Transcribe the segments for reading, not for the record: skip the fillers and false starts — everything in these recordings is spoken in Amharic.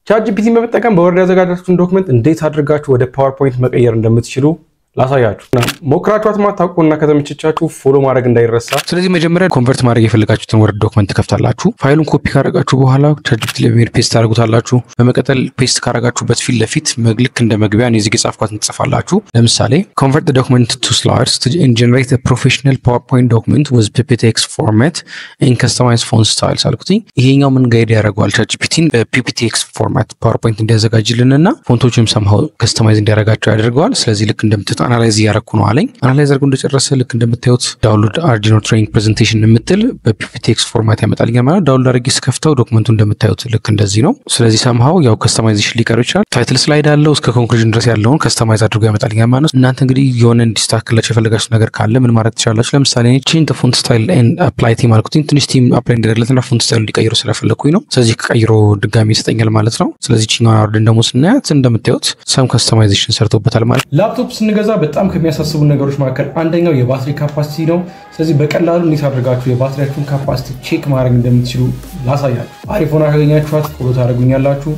ChatGPT በመጠቀም በወርድ ያዘጋጃችሁትን ዶክመንት እንዴት አድርጋችሁ ወደ ፓወርፖይንት መቀየር እንደምትችሉ ላሳያችሁ ሞክራችኋት ማታውቁና ከተመቸቻችሁ ፎሎ ማድረግ እንዳይረሳ ስለዚህ መጀመሪያ ኮንቨርት ማድረግ የፈለጋችሁትን ወርድ ዶክመንት ከፍታላችሁ ፋይሉን ኮፒ ካደረጋችሁ በኋላ ChatGPT ላይ በመሄድ ፔስት ታደርጉታላችሁ በመቀጠል ፔስት ካደረጋችሁበት ፊት ለፊት ልክ እንደ መግቢያ ነው እዚህ የጻፍኳትን ጽፋላችሁ ለምሳሌ convert the document to slides to generate a professional PowerPoint document with PPTX format and customized font styles አልኩኝ ይሄኛው ምን ጋይድ ያደርጋል ChatGPT በPPTX format PowerPoint እንዲያዘጋጅልንና ፎንቶችንም somehow customize እንዲያደርጋቸው ያደርጋል ስለዚህ ልክ እንደምትጠ አናላይዝ ያረኩ ነው አለኝ አናላይዝ አድርጎ እንደጨረሰ ልክ እንደምታዩት ዳውንሎድ Arduino training presentation የምትል በPPTX ፎርማት ያመጣልኛል ማለት ዳውንሎድ አድርጌ ስከፍተው ዶክመንቱ እንደምታዩት ልክ እንደዚህ ነው ስለዚህ somehow ያው customization ሊቀር ይችላል ታይትል ስላይድ አለው እስከ ኮንክሉዥን ድረስ ያለውን customized አድርጎ ያመጣልኛል ማለት ነው እናንተ እንግዲህ የሆነ እንዲስተካከላችሁ የፈለጋችሁት ነገር ካለ ምን ማድረግ ትችላላችሁ ለምሳሌ change the font style and apply theme አልኩኝ ትንሽ ቲም አፕላይ እንዲደረግለትና ፎንት ስታይል እንዲቀይሩ ስለፈለኩኝ ነው ስለዚህ ቀይሮ ድጋሚ ይሰጠኛል ማለት ነው ስለዚህ ቺኛውን አውርደን ደግሞ ስናያት እንደምታዩት some customization ሰርቶበታል ማለት ላፕቶፕ ስንገዛ በጣም ከሚያሳስቡ ነገሮች መካከል አንደኛው የባትሪ ካፓሲቲ ነው ስለዚህ በቀላሉ እንዴት አድርጋችሁ የባትሪያችሁን ካፓሲቲ ቼክ ማድረግ እንደምትችሉ ላሳያችሁ አሪፍ ሆና ካገኛችኋት ፎሎ ታደርጉኛላችሁ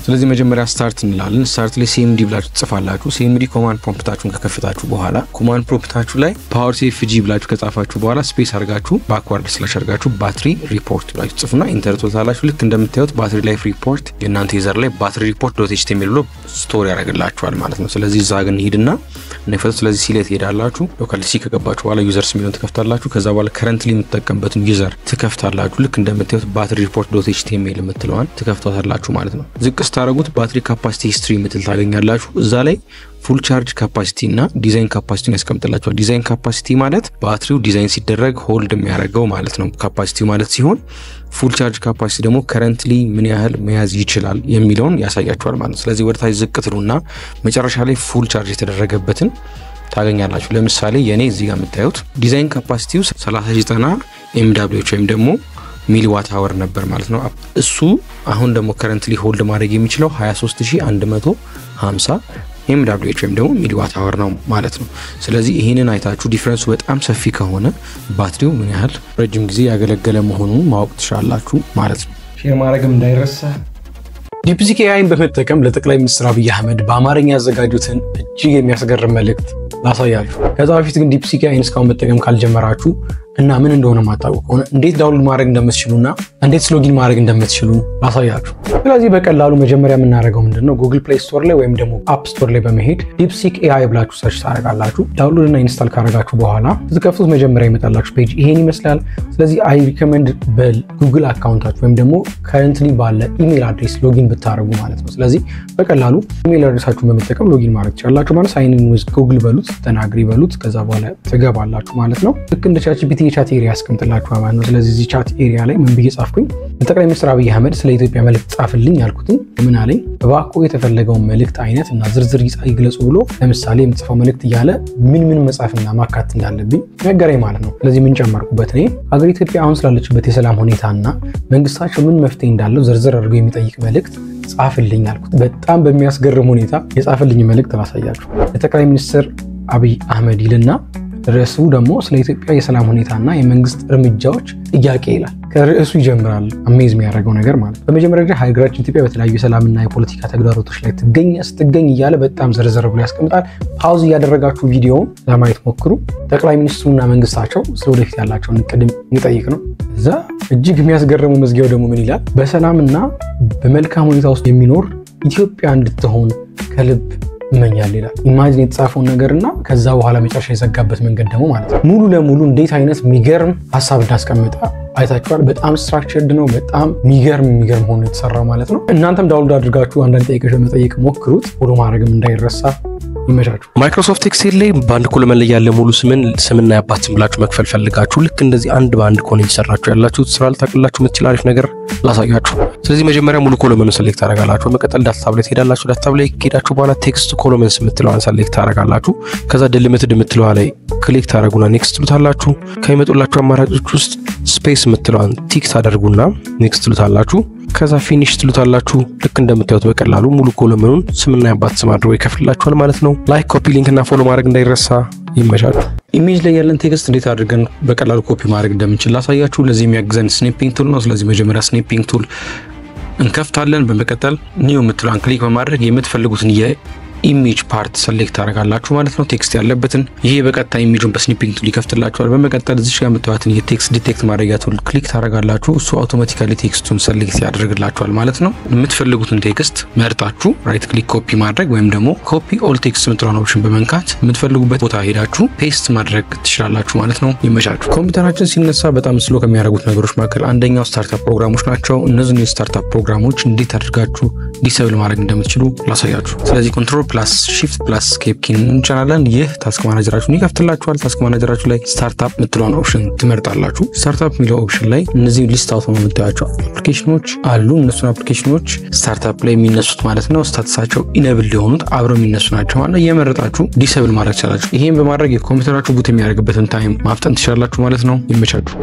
ስለዚህ መጀመሪያ ስታርት እንላለን ስታርት ላይ cmd ብላችሁ ጽፋላችሁ cmd ኮማንድ ፕሮምፕታችሁን ከከፈታችሁ በኋላ ኮማንድ ፕሮምፕታችሁ ላይ power cfg ብላችሁ ከጻፋችሁ በኋላ ስፔስ አድርጋችሁ ባክዋርድ ስላሽ አድርጋችሁ ባትሪ ሪፖርት ብላችሁ ጽፉና ኢንተር ትሉታላችሁ ልክ እንደምታዩት ባትሪ ላይፍ ሪፖርት የናንተ ዩዘር ላይ ባትሪ ሪፖርት .html ብሎ ስቶሪ ያደርግላችኋል ማለት ነው ስለዚህ እዛ ግን ሄድና ነፈስ ስለዚህ ሲሌት ሄዳላችሁ ሎካል ሲ ከገባችሁ በኋላ ዩዘርስ ሚሊዮን ተከፍታላችሁ ከዛ በኋላ ከረንትሊ የምትጠቀምበትን ዩዘር ትከፍታላችሁ ልክ እንደምታዩት ባትሪ ሪፖርት .html የምትለዋን ትከፍታላችሁ ማለት ነው ዝቅ ስታረጉት ባትሪ ካፓሲቲ ሂስትሪ ምትል ታገኛላችሁ እዛ ላይ ፉል ቻርጅ ካፓሲቲ እና ዲዛይን ካፓሲቲን ያስቀምጥላችኋል ዲዛይን ካፓሲቲ ማለት ባትሪው ዲዛይን ሲደረግ ሆልድ የሚያደርገው ማለት ነው ካፓሲቲው ማለት ሲሆን ፉል ቻርጅ ካፓሲቲ ደግሞ ከረንትሊ ምን ያህል መያዝ ይችላል የሚለውን ያሳያችኋል ማለት ነው ስለዚህ ወደታች ዝቅ ትሉና መጨረሻ ላይ ፉል ቻርጅ የተደረገበትን ታገኛላችሁ ለምሳሌ የኔ እዚህ ጋር የምታዩት ዲዛይን ካፓሲቲው 3090 MWH ወይም ደግሞ ሚሊዋት አወር ነበር ማለት ነው እሱ አሁን ደግሞ ከረንትሊ ሆልድ ማድረግ የሚችለው 23150 MWH ወይም ደግሞ ሚሊዋት አወር ነው ማለት ነው ስለዚህ ይሄንን አይታችሁ ዲፈረንሱ በጣም ሰፊ ከሆነ ባትሪው ምን ያህል ረጅም ጊዜ ያገለገለ መሆኑን ማወቅ ትችላላችሁ ማለት ነው ሼር ማድረግም እንዳይረሳ ዲፕሲክ ኤአይን በመጠቀም ለጠቅላይ ሚኒስትር አብይ አህመድ በአማርኛ ያዘጋጁትን እጅግ የሚያስገርም መልእክት ላሳያችሁ ከዛ በፊት ግን ዲፕሲክ ኤአይን እስካሁን መጠቀም ካልጀመራችሁ እና ምን እንደሆነ ማታውቁ ከሆነ እንዴት ዳውንሎድ ማድረግ እንደምትችሉና እንዴት ሎጊን ማድረግ እንደምትችሉ ላሳያችሁ ስለዚህ በቀላሉ መጀመሪያ የምናደርገው ምንድነው Google Play Store ላይ ወይም ደግሞ App Store ላይ በመሄድ ዲፕሲክ ኤአይ ብላችሁ ሰርች ታደርጋላችሁ ዳውንሎድ እና ኢንስታል ካደረጋችሁ በኋላ ትከፍቱት መጀመሪያ ይመጣላችሁ ፔጅ ይሄን ይመስላል ስለዚህ አይ ሪከመንድ በጉግል አካውንታችሁ ወይም ደግሞ ከረንትሊ ባለ ኢሜል አድሬስ ሎጊን ብታደርጉ ማለት ነው ስለዚህ በቀላሉ ኢሜል አድሬሳችሁን በመጠቀም ሎጊን ማድረግ ትችላላችሁ ማለት ሳይን ኢን ዊዝ ጉግል በሉት ተናግሪ በሉት ከዛ በኋላ ትገባላችሁ ማለት ነው ልክ እንደ ChatGPT የቻት ኤሪያ ያስቀምጥላችሁ ማለት ነው ስለዚህ እዚህ ቻት ኤሪያ ላይ ምን ብዬ ጻፍኩኝ ለጠቅላይ ሚኒስትር አብይ አህመድ ስለ ኢትዮጵያ መልእክት ጻፍልኝ ያልኩትን ምን አለኝ በባኮ የተፈለገው መልእክት አይነት እና ዝርዝር ይግለጹ ብሎ ለምሳሌ የምጽፈው መልእክት እያለ ምን መጻፍና ማካት እንዳለብኝ ነገረኝ ማለት ነው ስለዚህ ምን ጨመርኩበት እኔ ሀገር ኢትዮጵያ አሁን ስላለችበት የሰላም ሁኔታና መንግስታቸው ምን መፍትሄ እንዳለው ዝርዝር አድርጎ የሚጠይቅ መልእክት ጻፍልኝ ያልኩት በጣም በሚያስገርም ሁኔታ የጻፍልኝ መልእክት ላሳያችሁ ለጠቅላይ ሚኒስትር አብይ አህመድ ይልና ርዕሱ ደግሞ ስለ ኢትዮጵያ የሰላም ሁኔታና የመንግስት እርምጃዎች ጥያቄ ይላል ከርዕሱ ይጀምራል አሜዝ የሚያደርገው ነገር ማለት በመጀመሪያ ደረጃ ሀገራችን ኢትዮጵያ በተለያዩ ሰላምና የፖለቲካ ተግዳሮቶች ላይ ትገኛለች እያለ በጣም ዘርዘር ብሎ ያስቀምጣል ፓውዝ ያደረጋችሁ ቪዲዮውን ለማየት ሞክሩ ጠቅላይ ሚኒስትሩና መንግስታቸው ስለወደፊት ያላቸውን ቅድም ይጠይቅ ነው እዛ እጅግ የሚያስገርመው መዝጊያው ደግሞ ምን ይላል በሰላምና በመልካም ሁኔታ ውስጥ የሚኖር ኢትዮጵያ እንድትሆን ከልብ እመኛለሁ ይላል ኢማጂን የተጻፈው ነገርና ከዛ በኋላ መጨረሻ የዘጋበት መንገድ ደግሞ ማለት ነው ሙሉ ለሙሉ እንዴት አይነት ሚገርም ሐሳብ እንዳስቀመጠ አይታችኋል በጣም ስትራክቸርድ ነው በጣም ሚገርም ሆኖ የተሰራው ማለት ነው እናንተም ዳውንሎድ አድርጋችሁ አንዳንድ ጥያቄዎች መጠየቅ ሞክሩት ፎሎ ማድረግም እንዳይረሳ ይመቻችሁ ማይክሮሶፍት ኤክሴል ላይ ባንድ ኮለመን ላይ ያለ ሙሉ ስምና ያባት ስም ብላችሁ መክፈል ፈልጋችሁ ልክ እንደዚህ አንድ ባንድ ኮን እየሰራችሁ ያላችሁት ስራ ልታቀላችሁ የምትችል አሪፍ ነገር ላሳያችሁ ስለዚህ መጀመሪያ ሙሉ ኮለመን ሴሌክት ታደርጋላችሁ በመቀጠል ዳታ ታብሌት ሄዳላችሁ ዳታ ታብሌት ሄዳችሁ በኋላ ቴክስት ኮለመንስ የምትለዋን ሴሌክት ታደርጋላችሁ ከዛ ዲሊሚትድ የምትለዋ ላይ ክሊክ ታደርጉና ኔክስት ትሉታላችሁ ከመጡላችሁ አማራጮች ውስጥ ስፔስ የምትለዋን ቲክ ታደርጉና ኔክስት ትሉታላችሁ ከዛ ፊኒሽ ትሉታላችሁ ልክ እንደምታዩት በቀላሉ ሙሉ ኮለመኑን ስምና ያባት ስም አድርጎ ይከፍልላችኋል ማለት ነው ላይክ ኮፒ ሊንክ እና ፎሎ ማድረግ እንዳይረሳ ይመቻችሁ ኢሜጅ ላይ ያለን ቴክስት እንዴት አድርገን በቀላሉ ኮፒ ማድረግ እንደምንችል ላሳያችሁ ለዚህ የሚያግዘን ስኒፒንግ ቱል ነው ስለዚህ መጀመሪያ ስኒፒንግ ቱል እንከፍታለን። በመቀጠል ኒው የምትለውን ክሊክ በማድረግ የምትፈልጉትን ኢሜጅ ፓርት ሰሌክት ታደርጋላችሁ ማለት ነው። ቴክስት ያለበትን ይሄ በቀጥታ ኢሜጁን በስኒፒንግ ቱል ይከፍትላችኋል። በመቀጠል እዚህ ጋር የምታዩትን የቴክስት ዲቴክት ማድረጊያ ቱል ክሊክ ታደርጋላችሁ። እሱ አውቶማቲካሊ ቴክስቱን ሰሌክት ያደርግላችኋል ማለት ነው። የምትፈልጉትን ቴክስት መርጣችሁ ራይት ክሊክ ኮፒ ማድረግ ወይም ደግሞ ኮፒ ኦል ቴክስት የምትለውን ኦፕሽን በመንካት የምትፈልጉበት ቦታ ሄዳችሁ ፔስት ማድረግ ትችላላችሁ ማለት ነው። ይመቻችሁ። ኮምፒውተራችን ሲነሳ በጣም ስሎ ከሚያደርጉት ነገሮች መካከል አንደኛው ስታርታፕ ፕሮግራሞች ናቸው። እነዚህን የስታርታፕ ፕሮግራሞች እንዴት አድርጋችሁ ዲሰብል ማድረግ እንደምትችሉ ላሳያችሁ። ስለዚህ ኮንትሮል ፕላስ shift plus escape ኪን እንጫናለን። ይህ ታስክ ማኔጀራችሁን ይከፍትላችኋል። ታስክ ማኔጀራችሁ ላይ ስታርታፕ የምትለውን ኦፕሽን ትመርጣላችሁ። ስታርታፕ የሚለው ኦፕሽን ላይ እነዚህ ሊስት አውት ነው የምታዩቸው አፕሊኬሽኖች አሉ። እነሱን አፕሊኬሽኖች ስታርታፕ ላይ የሚነሱት ማለት ነው ስታተሳቸው ኢኔብል የሆኑት አብረው የሚነሱ ናቸው ማለት ነው። እየመረጣችሁ ዲሰብል ማድረግ ትችላላችሁ። ይሄን በማድረግ የኮምፒውተራችሁ ቡት የሚያደርግበትን ታይም ማፍጠን ትችላላችሁ ማለት ነው። ይመቻችሁ።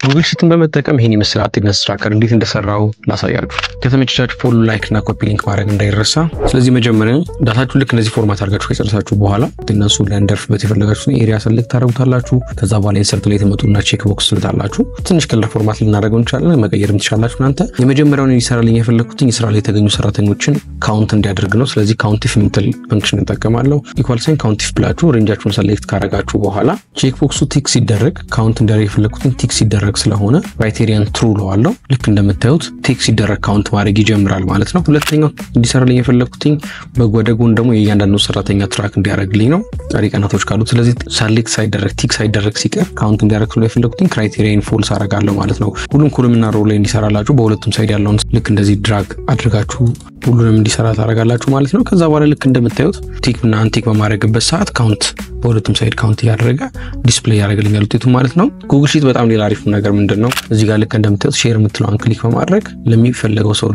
ጉግል ሺትን በመጠቀም ይሄን የመሰለ አቴንደንስ ትራከር እንዴት እንደሰራው ላሳያችሁ። ከተመቻችሁ ፎሎ፣ ላይክ እና ኮፒ ሊንክ ማድረግ እንዳይረሳ። ስለዚህ መጀመሪያ ዳታችሁ ልክ እንደዚህ ፎርማት አድርጋችሁ ከጨረሳችሁ በኋላ አቴንደንሱ ለእንደርፍበት የፈለጋችሁትን ኤሪያ ሰሌክት ታደርጉታላችሁ። ከዛ በኋላ ኢንሰርት ላይ ተመጡና ቼክ ቦክስ ትልታላችሁ። ትንሽ ከለር ፎርማት ልናደርገው እንችላለን፣ መቀየርም ትችላላችሁ እናንተ። የመጀመሪያውን ይሰራልኝ የፈለኩትኝ ስራ ላይ የተገኙ ሰራተኞችን ካውንት እንዲያደርግ ነው። ስለዚህ ካውንቲፍ የምትል ፈንክሽን እንጠቀማለሁ። ኢኳል ሳይን ካውንቲፍ ብላችሁ ሬንጃችሁን ሰሌክት ካደረጋችሁ በኋላ ቼክ ቦክሱ ቲክ ሲደረግ ካውንት እንዲያደርግ የፈለኩትን ቲክ ሲደረግ ስለሆነ ክራይቴሪያን ትሩ ለዋለው ልክ እንደምታዩት ቴክ ሲደረግ ካውንት ማድረግ ይጀምራል ማለት ነው። ሁለተኛው እንዲሰራልኝ የፈለኩትኝ በጎደጎን ደግሞ የእያንዳንዱ ሰራተኛ ትራክ እንዲያደርግልኝ ነው ቀሪ ቀናቶች ካሉት። ስለዚህ ሰሌክት ሳይደረግ ቲክ ሳይደረግ ሲቀር ካውንት እንዲያደርግ ነው የፈለኩትኝ ክራይቴሪያን ፎልስ አደርጋለሁ ማለት ነው። ሁሉም ኮሎምና ሮው ላይ እንዲሰራላችሁ በሁለቱም ሳይድ ያለውን ልክ እንደዚህ ድራግ አድርጋችሁ ሁሉንም እንዲሰራ ታደርጋላችሁ ማለት ነው። ከዛ በኋላ ልክ እንደምታዩት ቲክ እና አንቲክ በማድረግበት ሰዓት ካውንት በሁለቱም ሳይድ ካውንት ያደረገ ዲስፕሌይ ያደርግልኛል ውጤቱ ማለት ነው። ጉግል ሺት በጣም ሌላ አሪፍ ነገር ምንድነው እዚህ ጋር ልክ እንደምታዩት ሼር የምትለውን ክሊክ በማድረግ ለሚፈልገው ሰው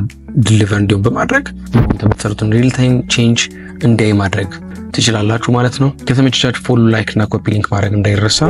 ዲሊቨር እንዲሆን በማድረግ ተመሰርቱን ሪል ታይም ቼንጅ እንዲያይ ማድረግ ትችላላችሁ ማለት ነው። ከተመቻችሁ ፎሎ፣ ላይክ እና ኮፒ ሊንክ ማድረግ እንዳይረሳ።